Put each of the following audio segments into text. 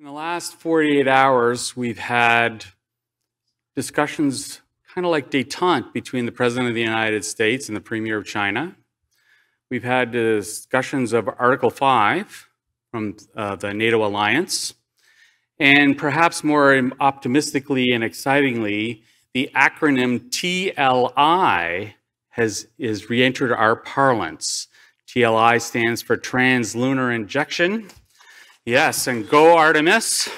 In the last 48 hours, we've had discussions kind of like détente between the President of the United States and the Premier of China. We've had discussions of Article 5 from the NATO alliance. And perhaps more optimistically and excitingly, the acronym TLI is re-entered our parlance. TLI stands for Trans-Lunar Injection. Yes, and go Artemis.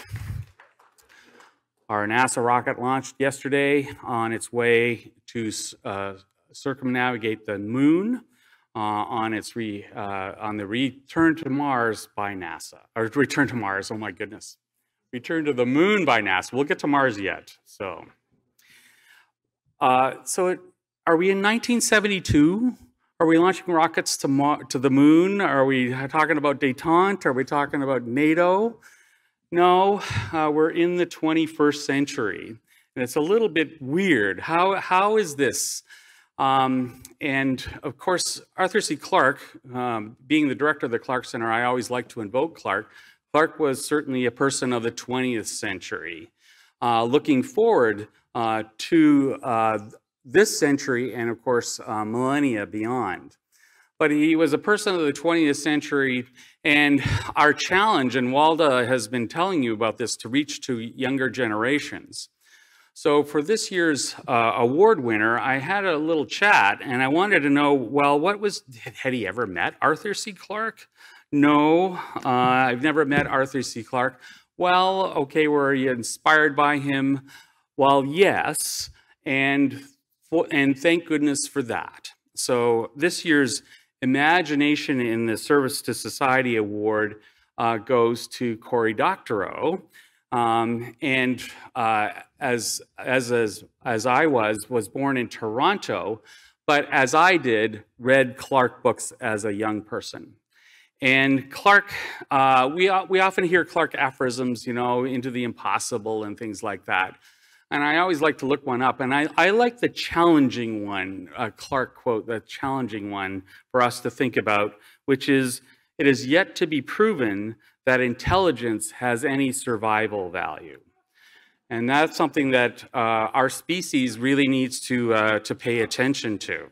Our NASA rocket launched yesterday on its way to circumnavigate the moon on the return to Mars by NASA. Or return to Mars, oh my goodness. Return to the moon by NASA. We'll get to Mars yet. So are we in 1972? Are we launching rockets to the moon? Are we talking about détente? Are we talking about NATO? No, we're in the 21st century. And it's a little bit weird. How is this? And of course, Arthur C. Clarke, being the director of the Clarke Center, I always like to invoke Clarke. Clarke was certainly a person of the 20th century, looking forward to this century and, of course, millennia beyond. But he was a person of the 20th century, and our challenge, and Walda has been telling you about this, to reach to younger generations. So for this year's award winner, I had a little chat, and I wanted to know, well, had he ever met Arthur C. Clarke? No, I've never met Arthur C. Clarke. Well, okay, were you inspired by him? Well, yes, and thank goodness for that. So this year's Imagination in the Service to Society Award goes to Cory Doctorow. And as I was born in Toronto, but as I did, read Clarke books as a young person. And Clarke, we often hear Clarke aphorisms, you know, into the impossible and things like that. And I always like to look one up. And I like the challenging one, Clarke quote, the challenging one for us to think about, which is, "It is yet to be proven that intelligence has any survival value." And that's something that our species really needs to pay attention to.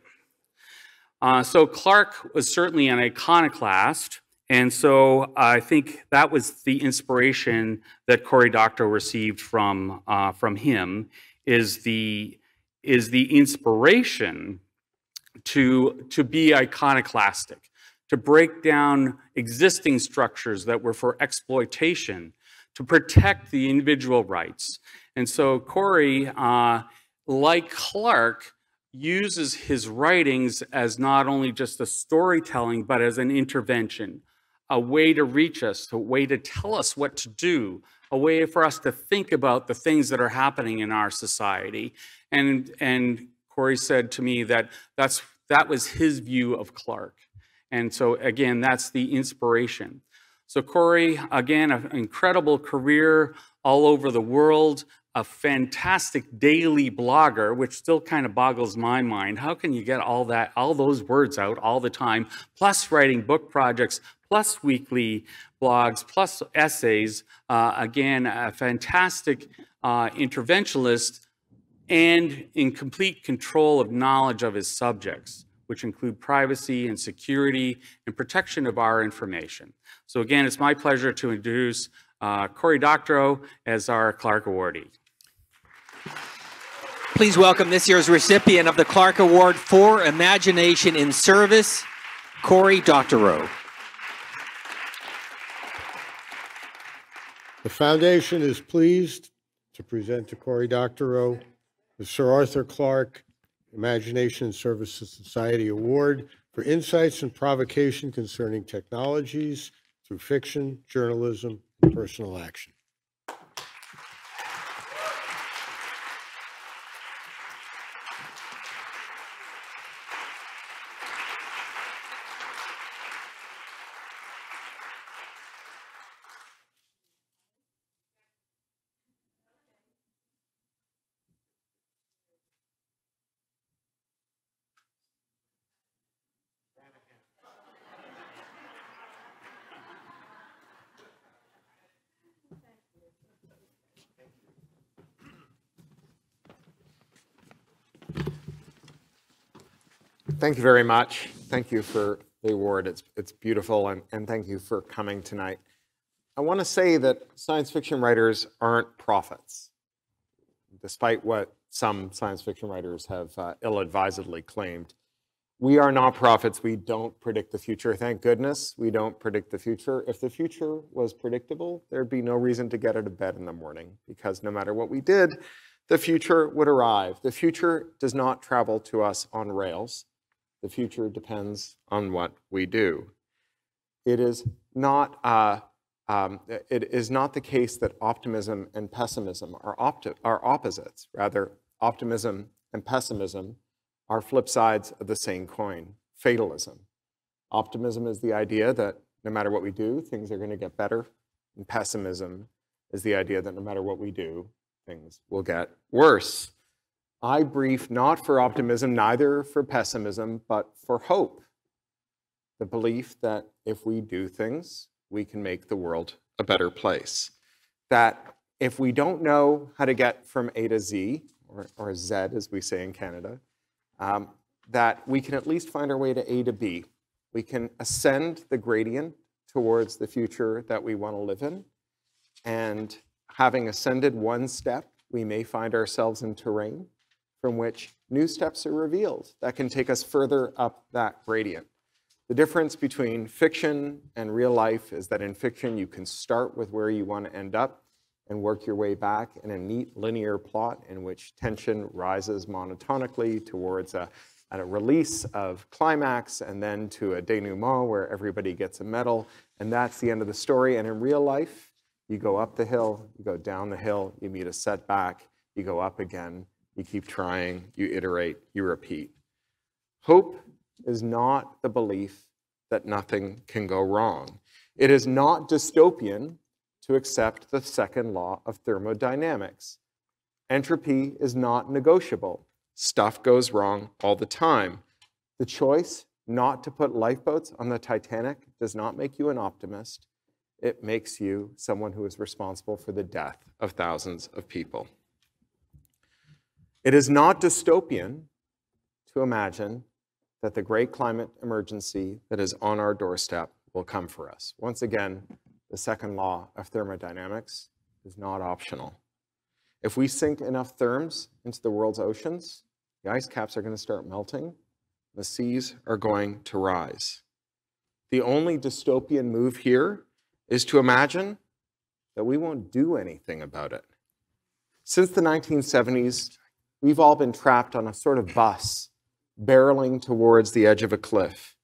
So Clarke was certainly an iconoclast. And so I think that was the inspiration that Cory Doctorow received from him, is the inspiration to be iconoclastic, to break down existing structures that were for exploitation, to protect the individual rights. And so Cory, like Clarke, uses his writings as not only just a storytelling, but as an intervention, a way to reach us, a way to tell us what to do, a way for us to think about the things that are happening in our society. And Cory said to me that that was his view of Clarke. And so again, that's the inspiration. So Cory, again, an incredible career all over the world, a fantastic daily blogger, which still kind of boggles my mind. How can you get all those words out all the time, plus writing book projects, plus weekly blogs, plus essays? Again, a fantastic interventionist and in complete control of knowledge of his subjects, which include privacy and security and protection of our information. So again, it's my pleasure to introduce Cory Doctorow as our Clarke Awardee. Please welcome this year's recipient of the Clarke Award for Imagination in Service, Cory Doctorow. The Foundation is pleased to present to Cory Doctorow the Sir Arthur Clarke Imagination in Service to Society Award for insights and provocation concerning technologies through fiction, journalism, and personal action. Thank you very much. Thank you for the award. It's beautiful, and thank you for coming tonight. I want to say that science fiction writers aren't prophets, despite what some science fiction writers have ill-advisedly claimed. We are not prophets. We don't predict the future. Thank goodness we don't predict the future. If the future was predictable, there'd be no reason to get out of bed in the morning, because no matter what we did, the future would arrive. The future does not travel to us on rails. The future depends on what we do. It is not the case that optimism and pessimism are opposites. Rather, optimism and pessimism are flip sides of the same coin, fatalism. Optimism is the idea that no matter what we do, things are going to get better. And pessimism is the idea that no matter what we do, things will get worse. I brief not for optimism, neither for pessimism, but for hope. The belief that if we do things, we can make the world a better place. That if we don't know how to get from A to Z, or Z as we say in Canada, that we can at least find our way to A to B. We can ascend the gradient towards the future that we want to live in. And having ascended one step, we may find ourselves in terrain from which new steps are revealed that can take us further up that gradient. The difference between fiction and real life is that in fiction, you can start with where you want to end up and work your way back in a neat linear plot in which tension rises monotonically towards a release of climax and then to a denouement where everybody gets a medal, and that's the end of the story. And in real life, you go up the hill, you go down the hill, you meet a setback, you go up again, you keep trying, you iterate, you repeat. Hope is not the belief that nothing can go wrong. It is not dystopian to accept the second law of thermodynamics. Entropy is not negotiable. Stuff goes wrong all the time. The choice not to put lifeboats on the Titanic does not make you an optimist. It makes you someone who is responsible for the death of thousands of people. It is not dystopian to imagine that the great climate emergency that is on our doorstep will come for us. Once again, the second law of thermodynamics is not optional. If we sink enough therms into the world's oceans, the ice caps are going to start melting, the seas are going to rise. The only dystopian move here is to imagine that we won't do anything about it. Since the 1970s, we've all been trapped on a sort of bus barreling towards the edge of a cliff.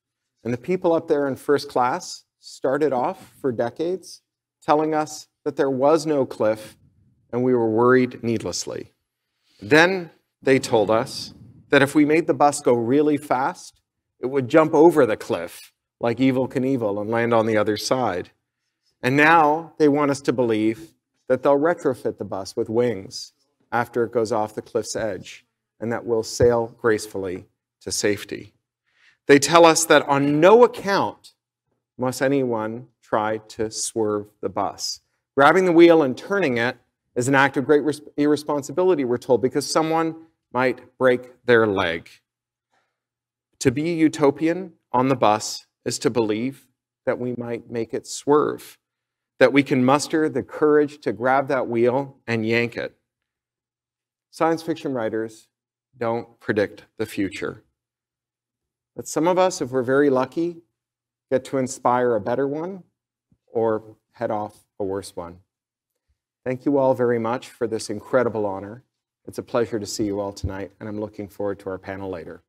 And the people up there in first class started off for decades telling us that there was no cliff and we were worried needlessly. Then they told us that if we made the bus go really fast, it would jump over the cliff like Evel Knievel and land on the other side. And now they want us to believe that they'll retrofit the bus with wings after it goes off the cliff's edge and that we'll sail gracefully to safety. They tell us that on no account must anyone try to swerve the bus. Grabbing the wheel and turning it is an act of great irresponsibility, we're told, because someone might break their leg. To be utopian on the bus is to believe that we might make it swerve, that we can muster the courage to grab that wheel and yank it. Science fiction writers don't predict the future. But some of us, if we're very lucky, get to inspire a better one or head off a worse one. Thank you all very much for this incredible honor. It's a pleasure to see you all tonight, and I'm looking forward to our panel later.